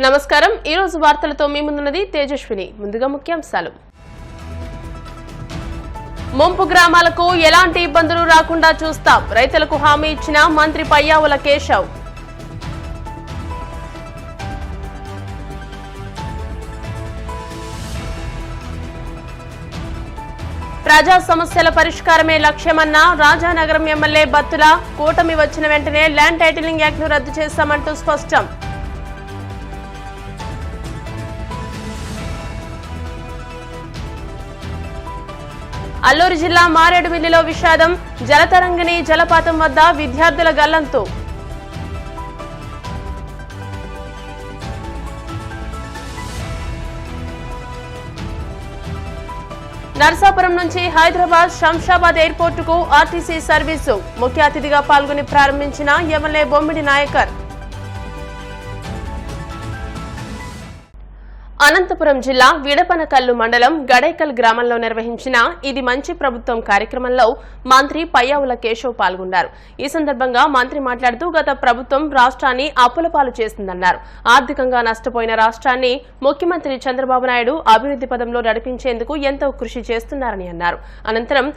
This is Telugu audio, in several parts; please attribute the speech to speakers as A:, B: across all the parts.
A: నమస్కారం ఈ రోజు వార్తలతో మీ ముందున్నది తేజస్విని ముందుగా ముఖ్యాంశాలు ముంపు గ్రామాలకు ఎలాంటి ఇబ్బందులు రాకుండా చూస్తాం రైతులకు హామీ ఇచ్చిన మంత్రి పయ్యావుల కేశవ్ ప్రజా సమస్యల పరిష్కారమే లక్ష్యమన్న రాజానగరం ఎమ్మెల్యే బత్తుల కూటమి వచ్చిన వెంటనే ల్యాండ్ టైటిలింగ్ యాక్ట్ ను రద్దు చేస్తామంటూ స్పష్టం అల్లూరు జిల్లా మారేడుమిల్లిలో విషాదం జలతరంగిణి జలపాతం వద్ద విద్యార్థుల గల్లంతు నర్సాపురం నుంచి హైదరాబాద్ శంషాబాద్ ఎయిర్పోర్టుకు ఆర్టీసీ సర్వీసు ముఖ్య అతిథిగా పాల్గొని ప్రారంభించిన ఎమ్మెల్యే బొమ్మిడి నాయకర్ అనంతపురం జిల్లా విడపనకల్లు మండలం గడేకల్ గ్రామంలో నిర్వహించిన ఇది మంచి ప్రభుత్వం కార్యక్రమంలో మంత్రి పయ్యావుల కేశవ్ పాల్గొన్నారు. ఈ సందర్భంగా మంత్రి మాట్లాడుతూ గత ప్రభుత్వం రాష్ట్రాన్ని అప్పులపాలు చేసిందన్నారు. ఆర్థికంగా నష్టపోయిన రాష్ట్రాన్ని ముఖ్యమంత్రి చంద్రబాబు నాయుడు అభివృద్ధి పదంలో నడిపించేందుకు ఎంతో కృషి చేస్తున్నారని అన్నారు. అనంతరం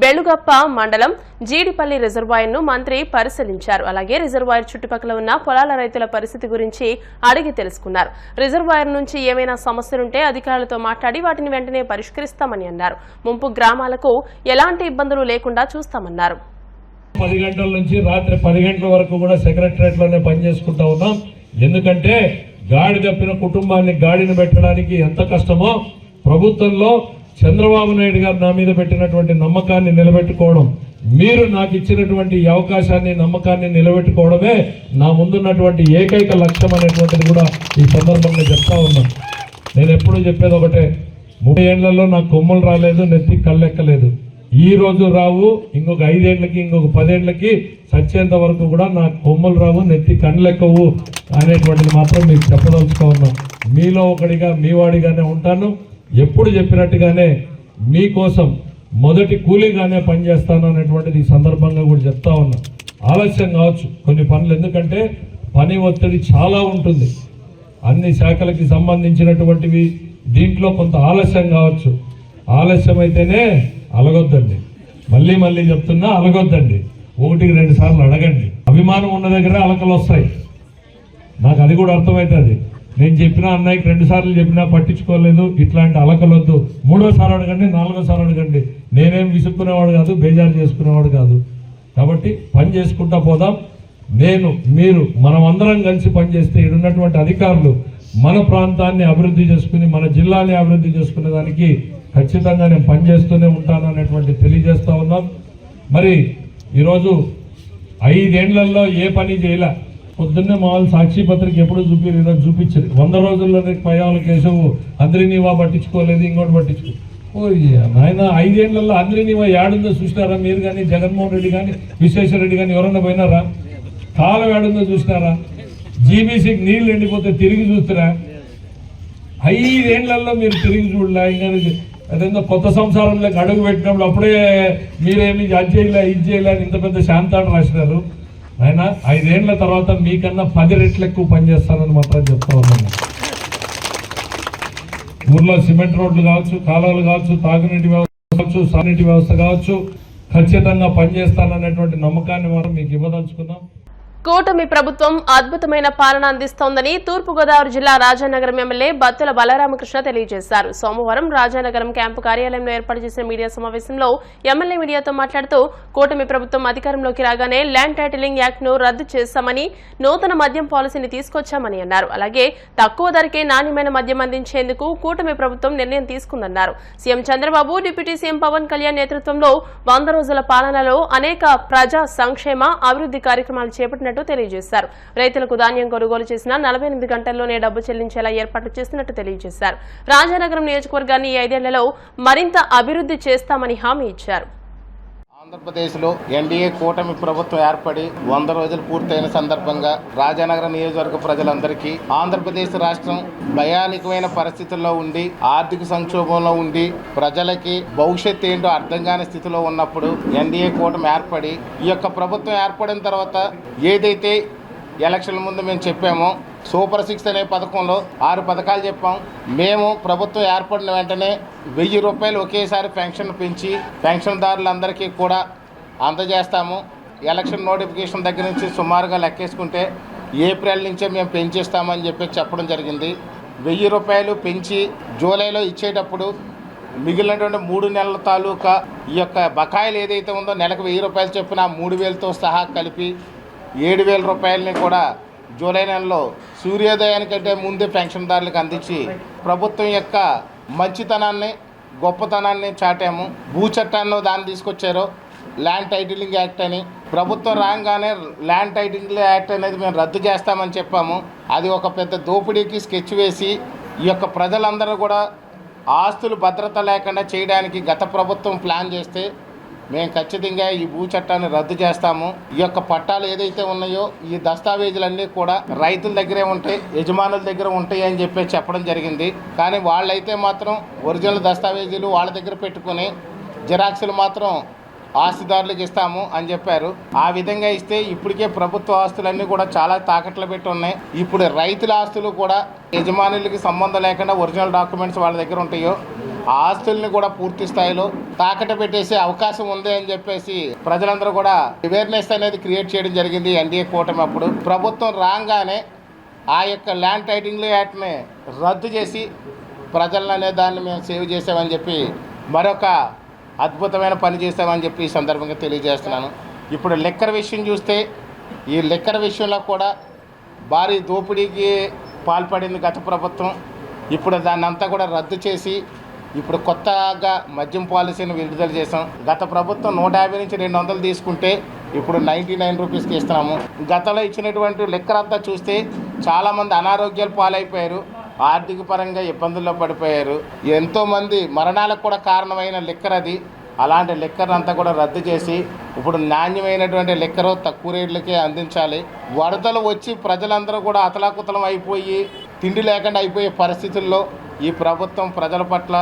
A: బెళుగప్ప మండలం జీడిపల్లి రిజర్వాయర్ ను మంత్రి పరిశీలించారు. అలాగే రిజర్వాయర్ చుట్టుపక్కల ఉన్న పొలాల రైతుల పరిస్థితి గురించి అడిగి తెలుసుకున్నారు. రిజర్వాయర్ నుంచి ఏమైనా సమస్యలుంటే అధికారులతో మాట్లాడి వాటిని వెంటనే పరిష్కరిస్తామని అన్నారు. ముంపు గ్రామాలకు ఎలాంటి ఇబ్బందులు లేకుండా చూస్తామన్నారు.
B: 10 గంటల నుంచి రాత్రి 10 గంటల వరకు కూడా సెక్రటరియట్ లోనే పనిచేసుకుంటా ఉన్నాం. ఎందుకంటే గాడి తప్పిన కుటుంబాన్ని గాడిని పెట్టడానికి ఎంత కష్టమో ప్రభుత్వంలో చంద్రబాబు నాయుడు గారు నా మీద పెట్టినటువంటి నమ్మకాన్ని నిలబెట్టుకోవడం, మీరు నాకు ఇచ్చినటువంటి ఈ అవకాశాన్ని నమ్మకాన్ని నిలబెట్టుకోవడమే నా ముందున్నటువంటి ఏకైక లక్ష్యం అనేటువంటిది కూడా ఈ సందర్భంగా చెప్తా ఉన్నాను. నేను ఎప్పుడూ చెప్పేది ఒకటే, 30 ఏళ్లలో నాకు కొమ్ములు రాలేదు, నెత్తి కళ్ళెక్కలేదు. ఈ రోజు రావు, ఇంకొక 5 ఏళ్లకి ఇంకొక 10 ఏళ్లకి సచ్చేంత వరకు కూడా నాకు కొమ్ములు రావు, నెత్తి కళ్ళెక్కవు అనేటువంటిది మాత్రం మీకు చెప్పదలుచుకో ఉన్నాం. మీలో ఒకడిగా మీ వాడిగానే ఉంటాను. ఎప్పుడు చెప్పినట్టుగానే మీకోసం మొదటి కూలీగానే పనిచేస్తాను అనేటువంటిది ఈ సందర్భంగా కూడా చెప్తా ఉన్నా. ఆలస్యం కావచ్చు కొన్ని పనులు, ఎందుకంటే పని ఒత్తిడి చాలా ఉంటుంది. అన్ని శాఖలకి సంబంధించినటువంటివి దీంట్లో కొంత ఆలస్యం కావచ్చు. ఆలస్యం అయితేనే అలగొద్దండి. మళ్ళీ మళ్ళీ చెప్తున్నా, అలగొద్దండి. 1-2 సార్లు అడగండి. అభిమానం ఉన్న దగ్గర అలకలు వస్తాయి. నాకు అది కూడా అర్థమవుతుంది. నేను చెప్పినా అన్నయ్యకి 2 సార్లు చెప్పినా పట్టించుకోలేదు, ఇట్లాంటి అలకలొద్దు. 3వ సారి అడగండి, 4వ సారి అడగండి. నేనేం విసుక్కునేవాడు కాదు, బేజారు చేసుకునేవాడు కాదు. కాబట్టి పని చేసుకుంటా పోదాం. నేను మీరు మనం అందరం కలిసి పనిచేస్తే ఇడున్నటువంటి అధికారులు మన ప్రాంతాన్ని అభివృద్ధి చేసుకుని మన జిల్లాని అభివృద్ధి చేసుకునే దానికి ఖచ్చితంగా నేను పనిచేస్తూనే ఉంటాను అనేటువంటి తెలియజేస్తా ఉన్నాం. మరి ఈరోజు 5 ఏళ్లలో ఏ పని చేయలే. పొద్దున్నే మామూలు సాక్షి పత్రిక ఎప్పుడు చూపించారు. 100 రోజుల్లోనే పయ్యావుల కేశవ్ అందరినీవా పట్టించుకోలేదు, ఇంకోటి పట్టించుకో. ఆయన 5 ఏళ్లలో అందరినీవా ఏడుందో చూసినారా మీరు? కానీ జగన్మోహన్ రెడ్డి కానీ విశ్వేశ్వరరెడ్డి కానీ ఎవరన్నా పోయినారా? కాలం ఏడుందో చూసినారా? జీబీసీకి నీళ్లు ఎండిపోతే తిరిగి చూస్తారా? 5 ఏళ్లలో మీరు తిరిగి చూడలే. ఇంకా అదేందో కొత్త సంసారంలోకి అడుగు పెట్టినప్పుడు అప్పుడే మీరేమి అది చేయలే ఇది చేయలే అని ఇంత పెద్ద శాంతాన్ని రాసినారు. ఆయన 5 ఏళ్ల తర్వాత మీకన్నా 10 రెట్లు ఎక్కువ పనిచేస్తానని మాత్రం చెప్తా ఉన్నాను. ఊర్లో సిమెంట్ రోడ్లు కావచ్చు, కాలువలు కావచ్చు, తాగునీటి వ్యవస్థ కావచ్చు, సాగునీటి వ్యవస్థ కావచ్చు, ఖచ్చితంగా పనిచేస్తాననేటువంటి నమ్మకాన్ని మనం మీకు ఇవ్వదలుచుకున్నాం.
A: కూటమి ప్రభుత్వం అద్భుతమైన పాలన అందిస్తోందని తూర్పుగోదావరి జిల్లా రాజానగరం ఎమ్మెల్యే బత్తుల బలరామకృష్ణ తెలియజేశారు. సోమవారం రాజానగరం క్యాంపు కార్యాలయంలో ఏర్పాటు చేసిన మీడియా సమావేశంలో ఎమ్మెల్యే మీడియాతో మాట్లాడుతూ కూటమి ప్రభుత్వం అధికారంలోకి రాగానే ల్యాండ్ టైటిలింగ్ యాక్ట్ ను రద్దు చేశామని, నూతన మద్యం పాలసీని తీసుకొచ్చామని అన్నారు. అలాగే తక్కువ ధరకే నాణ్యమైన మద్యం అందించేందుకు కూటమి ప్రభుత్వం నిర్ణయం తీసుకుందన్నారు. CM Chandrababu, deputy CM Pawan Kalyan నేతృత్వంలో 100 రోజుల పాలనలో అనేక ప్రజా సంక్షేమ అభివృద్ధి కార్యక్రమాలు చేపట్టినట్టు తెలియజేశారు. రైతులకు ధాన్యం కొనుగోలు చేసిన 48 గంటల్లోనే డబ్బు చెల్లించేలా ఏర్పాట్లు చేస్తున్నట్టు తెలియజేశారు. రాజానగరం నియోజకవర్గాన్ని 5 ఏళ్లలో మరింత అభివృద్ధి చేస్తామని హామీ ఇచ్చారు.
C: ఆంధ్రప్రదేశ్లో ఎన్డీఏ కూటమి ప్రభుత్వం ఏర్పడి 100 రోజులు పూర్తయిన సందర్భంగా రాజానగరం నియోజకవర్గ ప్రజలందరికీ ఆంధ్రప్రదేశ్ రాష్ట్రం భయానకమైన పరిస్థితుల్లో ఉండి, ఆర్థిక సంక్షోభంలో ఉండి, ప్రజలకి భవిష్యత్తు ఏంటో అర్థం కాని స్థితిలో ఉన్నప్పుడు ఎన్డీఏ కూటమి ఏర్పడి ఈ యొక్క ప్రభుత్వం ఏర్పడిన తర్వాత ఏదైతే ఎలక్షన్ల ముందు మేము చెప్పామో సూపర్ 6 అనే పథకంలో 6 పథకాలు చెప్పాం. మేము ప్రభుత్వం ఏర్పడిన వెంటనే 1000 రూపాయలు ఒకేసారి పెన్షన్ పెంచి పెన్షన్దారులందరికీ కూడా అందజేస్తాము. ఎలక్షన్ నోటిఫికేషన్ దగ్గర నుంచి సుమారుగా లెక్కేసుకుంటే ఏప్రిల్ నుంచే మేము పెంచేస్తామని చెప్పడం జరిగింది. 1000 రూపాయలు పెంచి జూలైలో ఇచ్చేటప్పుడు మిగిలినటువంటి 3 నెలల తాలూకా ఈ యొక్క బకాయిలు ఏదైతే ఉందో నెలకు 1000 రూపాయలు చొప్పున 3000తో సహా కలిపి 7000 రూపాయలని కూడా జూలై నెలలో సూర్యోదయానికంటే ముందే పెన్షన్దారులకు అందించి ప్రభుత్వం యొక్క మంచితనాన్ని గొప్పతనాన్ని చాటాము. భూ చట్టాన్ని దాన్ని తీసుకొచ్చారు, ల్యాండ్ టైటిలింగ్ యాక్ట్ అని. ప్రభుత్వం రాగానే ల్యాండ్ టైటిలింగ్ యాక్ట్ అనేది మేము రద్దు చేస్తామని చెప్పాము. అది ఒక పెద్ద దోపిడీకి స్కెచ్ వేసి ఈ యొక్క ప్రజలందరూ కూడా ఆస్తులు భద్రత లేకుండా చేయడానికి గత ప్రభుత్వం ప్లాన్ చేస్తే మేము ఖచ్చితంగా ఈ భూ చట్టాన్ని రద్దు చేస్తాము. ఈ యొక్క పట్టాలు ఏదైతే ఉన్నాయో ఈ దస్తావేజులన్నీ కూడా రైతుల దగ్గరే ఉంటాయి, యజమానుల దగ్గర ఉంటాయి అని చెప్పడం జరిగింది. కానీ వాళ్ళైతే మాత్రం ఒరిజినల్ దస్తావేజీలు వాళ్ళ దగ్గర పెట్టుకుని జిరాక్సులు మాత్రం ఆస్తిదారులకు ఇస్తాము అని చెప్పారు. ఆ విధంగా ఇస్తే ఇప్పటికే ప్రభుత్వ ఆస్తులన్నీ కూడా చాలా తాకట్లు పెట్టి ఉన్నాయి. ఇప్పుడు రైతుల ఆస్తులు కూడా యజమానులకి సంబంధం లేకుండా ఒరిజినల్ డాక్యుమెంట్స్ వాళ్ళ దగ్గర ఉంటాయో ఆ ఆస్తుల్ని కూడా పూర్తి స్థాయిలో తాకట్టు పెట్టేసే అవకాశం ఉంది అని చెప్పేసి ప్రజలందరూ కూడా అవేర్నెస్ అనేది క్రియేట్ చేయడం జరిగింది. ఎన్డీఏ కూటమి అప్పుడు ప్రభుత్వం రాగానే ఆ యొక్క ల్యాండ్ టైటిలింగ్ యాక్ట్ని రద్దు చేసి ప్రజలను అనే దాన్ని మేము సేవ్ చేసామని చెప్పి మరొక అద్భుతమైన పని చేస్తామని చెప్పి ఈ సందర్భంగా తెలియజేస్తున్నాను. ఇప్పుడు లిక్కర్ విషయం చూస్తే ఈ లిక్కర్ విషయంలో కూడా భారీ దోపిడీకి పాల్పడింది గత ప్రభుత్వం. ఇప్పుడు దాన్ని అంతా కూడా రద్దు చేసి ఇప్పుడు కొత్తగా మద్యం పాలసీని విడుదల చేసాం. గత ప్రభుత్వం 150 నుంచి 200 తీసుకుంటే ఇప్పుడు 99 రూపీస్కి ఇస్తున్నాము. గతంలో ఇచ్చినటువంటి లిక్కర్ అంతా చూస్తే చాలామంది అనారోగ్యాలు పాలైపోయారు, ఆర్థిక పరంగా ఇబ్బందుల్లో పడిపోయారు. ఎంతోమంది మరణాలకు కూడా కారణమైన లిక్కర్ అది. అలాంటి లిక్కర్ అంతా కూడా రద్దు చేసి ఇప్పుడు నాణ్యమైనటువంటి లిక్కరు తక్కువ రేట్లకే అందించాలి. వరదలు వచ్చి ప్రజలందరూ కూడా అతలాకుతలం అయిపోయి తిండి లేకుండా అయిపోయే పరిస్థితుల్లో ఈ ప్రభుత్వం ప్రజల పట్ల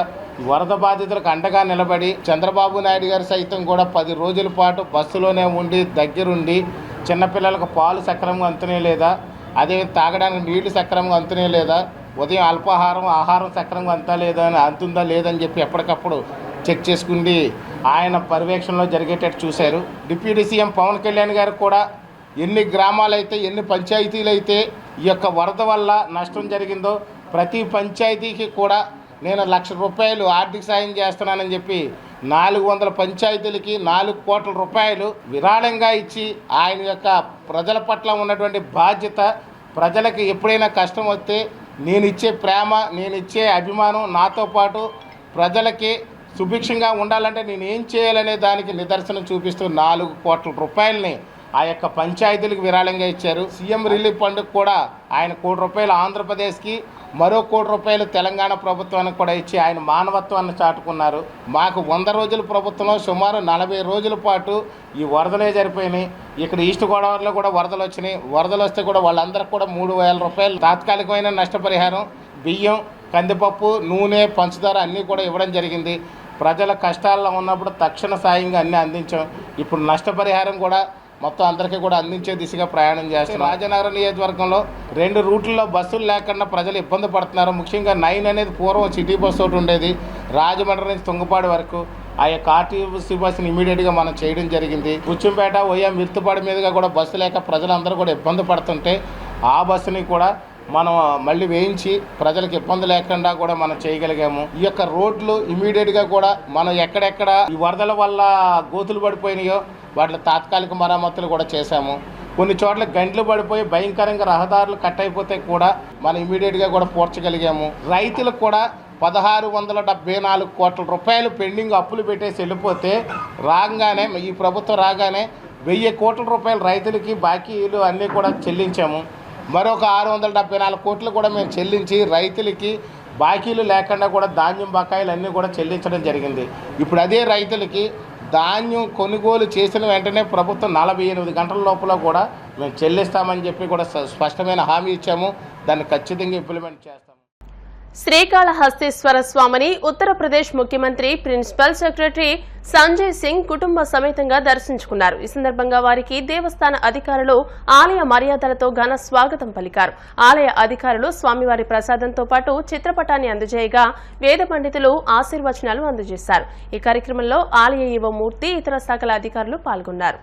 C: వరద బాధితులకు అండగా నిలబడి చంద్రబాబు నాయుడు గారు సైతం కూడా 10 రోజుల పాటు బస్సులోనే ఉండి దగ్గరుండి చిన్నపిల్లలకు పాలు సక్రమంగా అందుతనే లేదా, అదే తాగడానికి నీళ్లు సక్రమంగా అందుతనే లేదా, ఉదయం అల్పాహారం ఆహారం సక్రమంగా అంతుందా లేదని చెప్పి ఎప్పటికప్పుడు చెక్ చేసుకుండి ఆయన పర్యవేక్షణలో జరిగేటట్టు చూశారు. డిప్యూటీ సీఎం పవన్ కళ్యాణ్ గారు కూడా ఎన్ని గ్రామాలైతే ఎన్ని పంచాయతీలు అయితే ఈ యొక్క వరద వల్ల నష్టం జరిగిందో ప్రతి పంచాయతీకి కూడా నేను 1,00,000 రూపాయలు ఆర్థిక సాయం చేస్తున్నానని చెప్పి 400 పంచాయతీలకి 4 కోట్ల రూపాయలు విరాళంగా ఇచ్చి ఆయన యొక్క ప్రజల పట్ల ఉన్నటువంటి బాధ్యత, ప్రజలకు ఎప్పుడైనా కష్టం వస్తే నేను ఇచ్చే ప్రేమ, నేను ఇచ్చే అభిమానం, నాతో పాటు ప్రజలకి సుభిక్షంగా ఉండాలంటే నేను ఏం చేయాలనే దానికి నిదర్శనం చూపిస్తూ 4 కోట్ల రూపాయలని ఆ యొక్క పంచాయతీలకు విరాళంగా ఇచ్చారు. సీఎం రిలీఫ్ ఫండ్కి కూడా ఆయన 1 కోటి రూపాయలు ఆంధ్రప్రదేశ్కి, మరో 1 కోటి రూపాయలు తెలంగాణ ప్రభుత్వానికి కూడా ఇచ్చి ఆయన మానవత్వాన్ని చాటుకున్నారు. మాకు 100 రోజుల ప్రభుత్వంలో సుమారు 40 రోజుల పాటు ఈ వరదలే జరిపోయినాయి. ఇక్కడ ఈస్ట్ గోదావరిలో కూడా వరదలు వచ్చినాయి. వరదలు వస్తే కూడా వాళ్ళందరికీ కూడా 3,000 రూపాయలు తాత్కాలికమైన నష్టపరిహారం, బియ్యం, కందిపప్పు, నూనె, పంచదార అన్నీ కూడా ఇవ్వడం జరిగింది. ప్రజల కష్టాల్లో ఉన్నప్పుడు తక్షణ సాయంగా అన్నీ అందించాం. ఇప్పుడు నష్టపరిహారం కూడా మొత్తం అందరికీ కూడా అందించే దిశగా ప్రయాణం చేస్తున్నాం. రాజనగరం నియోజకవర్గంలో 2 రూట్లలో బస్సులు లేకుండా ప్రజలు ఇబ్బంది పడుతున్నారు. ముఖ్యంగా 9 అనేది పూర్వం సిటీ బస్సు ఒకటి ఉండేది, రాజమండ్రి నుంచి తుంగపాడు వరకు. ఆ యొక్క ఆర్టీసీ బస్సుని ఇమీడియట్గా మనం చేయడం జరిగింది. కుచ్చుంపేట, మిర్తుపాడు మీదుగా కూడా బస్సు లేక ప్రజలందరూ కూడా ఇబ్బంది పడుతుంటే ఆ బస్సుని కూడా మనం మళ్ళీ వేయించి ప్రజలకు ఇబ్బంది లేకుండా కూడా మనం చేయగలిగాము. ఈ యొక్క రోడ్లు ఇమీడియట్గా కూడా మనం ఎక్కడెక్కడ ఈ వరదల వల్ల గోతులు పడిపోయినాయో వాటిలో తాత్కాలిక మరమ్మతులు కూడా చేశాము. కొన్ని చోట్ల గంటలు పడిపోయి భయంకరంగా రహదారులు కట్ అయిపోతే కూడా మనం ఇమీడియట్గా కూడా పూడ్చగలిగాము. రైతులకు కూడా 1,674 కోట్ల రూపాయలు పెండింగ్ అప్పులు పెట్టేసి వెళ్ళిపోతే రాగానే ఈ ప్రభుత్వం రాగానే 1,000 కోట్ల రూపాయలు రైతులకి బాకీలు అన్నీ కూడా చెల్లించాము. మరొక 674 కోట్లు కూడా మేము చెల్లించి రైతులకి బాకీలు లేకుండా కూడా ధాన్యం బకాయిలు అన్నీ కూడా చెల్లించడం జరిగింది. ఇప్పుడు అదే రైతులకి ధాన్యం కొనుగోలు చేసిన వెంటనే ప్రభుత్వం 48 గంటల లోపల కూడా మేము చెల్లిస్తామని చెప్పి కూడా స్పష్టమైన హామీ ఇచ్చాము. దాన్ని ఖచ్చితంగా ఇంప్లిమెంట్ చేస్తాము.
A: శ్రీకాళహస్తీశ్వర స్వామిని ఉత్తరప్రదేశ్ ముఖ్యమంత్రి ప్రిన్సిపల్ సెక్రటరీ సంజయ్ సింగ్ కుటుంబ సమేతంగా దర్శించుకున్నారు. ఈ సందర్భంగా వారికి దేవస్థాన అధికారులు ఆలయ మర్యాదలతో ఘన స్వాగతం పలికారు. ఆలయ అధికారులు స్వామివారి ప్రసాదంతో పాటు చిత్రపటాన్ని అందజేయగా వేద పండితులు ఆశీర్వచనాలు అందజేశారు. ఈ కార్యక్రమంలో ఆలయ ఈవో మూర్తి, ఇతర శాఖల అధికారులు పాల్గొన్నారు.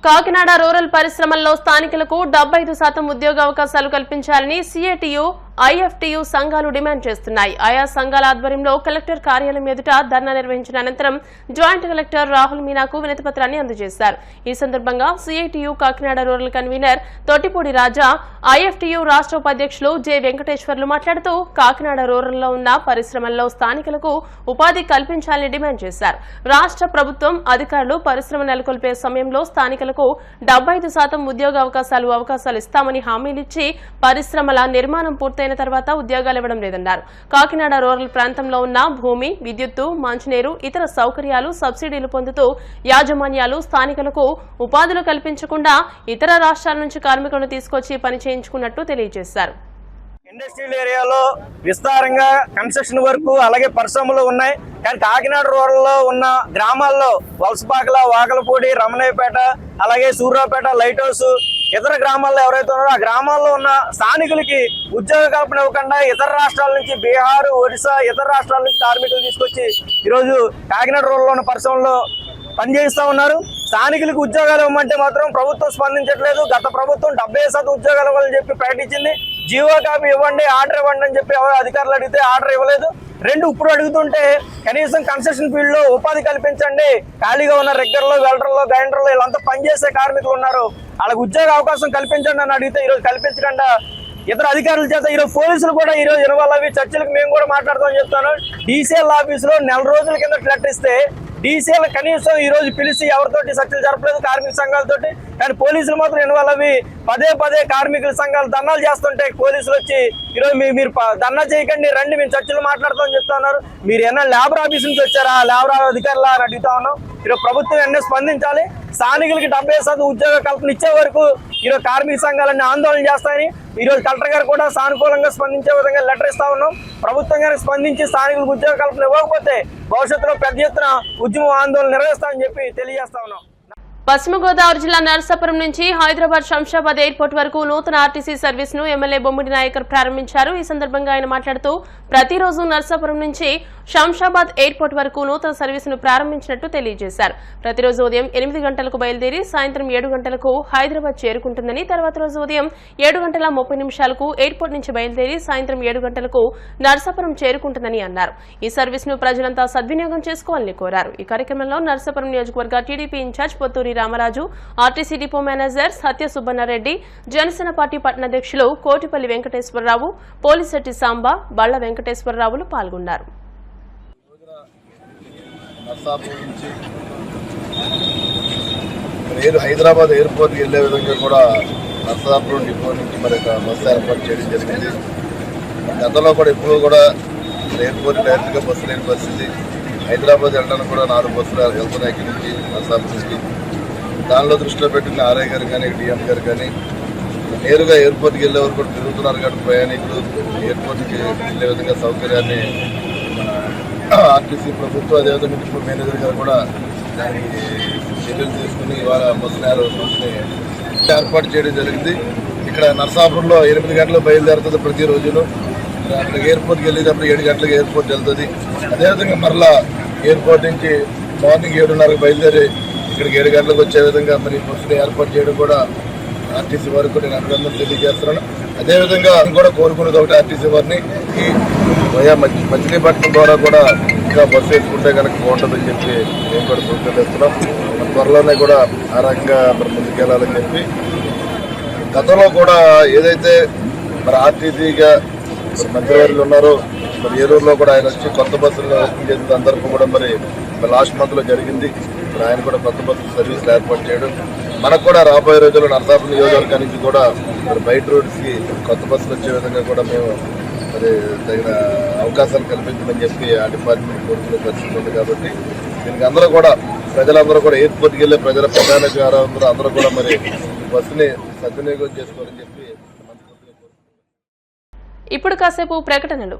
A: కాకినాడ రూరల్ పరిశ్రమల్లో స్థానికులకు 75% ఉద్యోగావకాశాలు కల్పించాలని సిఐటియు, ఐఎఫ్టియు సంఘాలు డిమాండ్ చేస్తున్నాయి. ఆయా సంఘాల ఆధ్వర్యంలో కలెక్టర్ కార్యాలయం ఎదుట ధర్నా నిర్వహించిన అనంతరం జాయింట్ కలెక్టర్ రాహుల్ మీనాకు వినతిపత్రాన్ని అందజేశారు. ఈ సందర్భంగా సిఐటియు కాకినాడ రూరల్ కన్వీనర్ తొట్టిపూడి రాజా, ఐఎఫ్టియు రాష్ట్ర ఉపాధ్యక్షులు జె వెంకటేశ్వర్లు మాట్లాడుతూ కాకినాడ రూరల్లో ఉన్న పరిశ్రమల్లో స్థానికులకు ఉపాధి కల్పించాలని డిమాండ్ చేశారు. రాష్ట్ర ప్రభుత్వం అధికారులు పరిశ్రమ నెలకొల్పే సమయంలో స్థానికులకు 75% ఉద్యోగావకాశాలు ఇస్తామని హామీలిచ్చి పరిశ్రమల నిర్మాణం పూర్తయిన తర్వాత ఉద్యోగాలు ఇవ్వడం లేదన్నారు. కాకినాడ రూరల్ ప్రాంతంలో ఉన్న భూమి, విద్యుత్తు, మంచినీరు, ఇతర సౌకర్యాలు సబ్సిడీలు పొందుతూ యాజమాన్యాలు స్థానికులకు ఉపాధులు కల్పించకుండా ఇతర రాష్ట్రాల నుంచి కార్మికులను తీసుకొచ్చి పని చేయించుకున్నట్టు తెలియజేశారు.
D: ఇండస్ట్రియల్ ఏరియాలో విస్తారంగా కన్స్ట్రక్షన్ వర్క్ అలాగే పరిశ్రమలు ఉన్నాయి. కానీ కాకినాడ రూరల్లో ఉన్న గ్రామాల్లో వలసపాకల, వాకలపూడి, రమణయ్యపేట, అలాగే సూర్యాపేట, లైట్ హౌస్, ఇతర గ్రామాల్లో ఎవరైతే ఉన్నారో ఆ గ్రామాల్లో ఉన్న స్థానికులకి ఉద్యోగ కల్పన ఇవ్వకుండా ఇతర రాష్ట్రాల నుంచి బీహార్, ఒడిశా, ఇతర రాష్ట్రాల నుంచి కార్మికులు తీసుకొచ్చి ఈరోజు కాకినాడ రూరల్లో ఉన్న పరిశ్రమల్లో పనిచేయిస్తా ఉన్నారు. స్థానికులకు ఉద్యోగాలు ఇవ్వమంటే మాత్రం ప్రభుత్వం స్పందించట్లేదు. గత ప్రభుత్వం 70% ఉద్యోగాలు ఇవ్వాలని చెప్పి ప్రకటించింది. జీవో కాపీ ఇవ్వండి, ఆర్డర్ ఇవ్వండి అని చెప్పి అధికారులు అడిగితే ఆర్డర్ ఇవ్వలేదు. ఇప్పుడు అడుగుతుంటే కనీసం కన్స్ట్రక్షన్ ఫీల్డ్ లో ఉపాధి కల్పించండి, ఖాళీగా ఉన్న రెగ్గర్లు, వెల్డర్లు, గ్రైండర్లు వీళ్ళంతా పనిచేసే కార్మికులు ఉన్నారు, వాళ్ళకి ఉద్యోగ అవకాశం కల్పించండి అని అడిగితే ఈరోజు కల్పించకుండా ఇతర అధికారుల చేత ఈరోజు పోలీసులు కూడా ఈరోజు ఇన్వాల్వ్ అవి చర్చలకు మేము కూడా మాట్లాడతామని చెప్తాను. డీసీఎల్ ఆఫీసులో 4 రోజుల కింద లెటర్ ఇస్తే డీసీఎల్ కనీసం ఈ రోజు పిలిచి ఎవరితోటి చర్చలు జరపలేదు కార్మిక సంఘాలతోటి. కానీ పోలీసులు మాత్రం ఇన్వాల్వ్ అవి పదే కార్మికుల సంఘాలు ధర్నాలు చేస్తుంటే పోలీసులు వచ్చి ఈరోజు మీరు ధర్నా చేయకండి, రండి మేము చర్చలు మాట్లాడతామని చెప్తా ఉన్నారు. మీరు ఏమన్నా లేబర్ ఆఫీస్ నుంచి వచ్చారా, లేబర్ అధికారులా అని అడుగుతా ఉన్నాం. ఈరోజు ప్రభుత్వం ఎన్నో స్పందించాలి. స్థానికులకి 70% ఉద్యోగ కల్పన ఇచ్చే వరకు ఈరోజు కార్మిక సంఘాలన్నీ ఆందోళన చేస్తాయని ఈరోజు కలెక్టర్ గారు కూడా సానుకూలంగా స్పందించే విధంగా లెటర్ ఇస్తా ఉన్నాం. ప్రభుత్వం గారికి స్పందించి స్థానికులకు ఉద్యోగ కల్పన ఇవ్వకపోతే భవిష్యత్తులో పెద్ద ఎత్తున ఉద్యమ ఆందోళన నిర్వహిస్తామని చెప్పి తెలియజేస్తా ఉన్నాం.
A: పశ్చిమ గోదావరి జిల్లా నర్సాపురం నుంచి హైదరాబాద్ శంషాబాద్ ఎయిర్పోర్ట్ వరకు నూతన ఆర్టీసీ సర్వీస్ ను ఎమ్మెల్యే బొమ్మిడి నాయకర్ ప్రారంభించారు. ఈ సందర్భంగా ఆయన మాట్లాడుతూ ప్రతిరోజు నర్సాపురం నుంచి శంషాబాద్ ఎయిర్పోర్ట్ వరకు నూతన సర్వీసును ప్రారంభించినట్టు తెలియజేశారు. ప్రతిరోజు ఉదయం 8 గంటలకు బయలుదేరి సాయంత్రం 7 గంటలకు హైదరాబాద్ చేరుకుంటుందని, తర్వాత రోజు ఉదయం 7:30 ఎయిర్పోర్ట్ నుంచి బయలుదేరి సాయంత్రం 7 గంటలకు నర్సాపురం చేరుకుంటుందని అన్నారు. ఈ సర్వీసును ప్రజలంతా సద్వినియోగం చేసుకోవాలని కోరారు. ఈ కార్యక్రమంలో నర్సాపురం నియోజకవర్గ TDP incharge Potturi Ramaraju, RTC depot manager Satya Subbannareddy, Janasena party పట్టణాధ్యక్షులు కోటిపల్లి వెంకటేశ్వరరావు, పోలిశెట్టి సాంబా, బళ్ల వెంకటేశ్వరరావులు పాల్గొన్నారు.
E: హైదరాబాద్ ఎయిర్పోర్ట్ వెళ్లే విధంగా కూడా నర్సాపురం డిపో నుంచి మరి బస్సు ఏర్పాటు చేయడం జరిగింది. గతంలో కూడా ఎప్పుడు కూడా ఎయిర్పోర్ట్ డైరెక్ట్గా బస్సు లేని పరిస్థితి. హైదరాబాద్ వెళ్ళడానికి కూడా 4 బస్సులు వెళ్తున్నాయి ఇక్కడి నుంచి నర్సాపురంకి. దానిలో దృష్టిలో పెట్టుకున్న ఆర్ఐ గారు కానీ డిఎం గారు కానీ నేరుగా ఎయిర్పోర్ట్కి వెళ్ళే వరకు కూడా తిరుగుతున్నారు. కాబట్టి ప్రయాణికులు ఎయిర్పోర్ట్కి వెళ్ళే విధంగా సౌకర్యాన్ని ఆర్టీసీ ప్రభుత్వం అదేవిధంగా డిపో మేనేజర్ గారు కూడా దానికి చర్యలు తీసుకుని ఇవాళ బస్సుని ఏర్పాటు చేయడం జరిగింది. ఇక్కడ నర్సాపురంలో 8 గంటలకు బయలుదేరుతుంది ప్రతిరోజును. అక్కడికి ఎయిర్పోర్ట్కి వెళ్ళేటప్పుడు 7 గంటలకు ఎయిర్పోర్ట్ వెళ్తుంది. అదేవిధంగా మరలా ఎయిర్పోర్ట్ నుంచి మార్నింగ్ 7:30కు బయలుదేరి ఇక్కడికి 7 గంటలకు వచ్చే విధంగా మరి బస్సులు ఏర్పాటు చేయడం కూడా ఆర్టీసీ వారికి నేను అభినందన తెలియజేస్తున్నాను. అదేవిధంగా కూడా కోరుకునేది ఒకటి, ఆర్టీసీ వారిని ఈ మచిలీపట్నం ద్వారా కూడా ఇంకా బస్సు వేసుకుంటే కనుక బాగుంటుందని చెప్పి మేము కూడా సూచనలు త్వరలోనే కూడా ఆ రకంగా మరి ముందుకెళ్లాలని చెప్పి గతంలో కూడా ఏదైతే మరి ఆర్టీసీగా మంత్రివర్యులు ఉన్నారో మరి ఏలూరులో కూడా ఆయన వచ్చి కొత్త బస్సులు ఓపెన్ చేసిన సందర్భం కూడా మరి లాస్ట్ మంత్లో జరిగింది. మరి ఆయన కూడా కొత్త బస్సు సర్వీసులు ఏర్పాటు చేయడం, మనకు కూడా రాబోయే రోజుల్లో నర్సాపురం నియోజకవర్గం నుంచి కూడా మరి బయట రోడ్స్కి కొత్త బస్సులు వచ్చే విధంగా కూడా మేము మరి తగిన అవకాశాలు కల్పించమని చెప్పి ఆ డిపార్ట్మెంట్ కోరుకునే పరిస్థితి ఉంది. కాబట్టి దీనికి అందరూ కూడా ప్రజలందరూ కూడా ఎయిర్పోర్ట్కి వెళ్ళే ప్రజల ప్రధాన అందరూ కూడా మరి బస్సుని సద్వినియోగం చేసుకోవాలని చెప్పి
A: ఇప్పుడు కాసేపు ప్రకటనలు.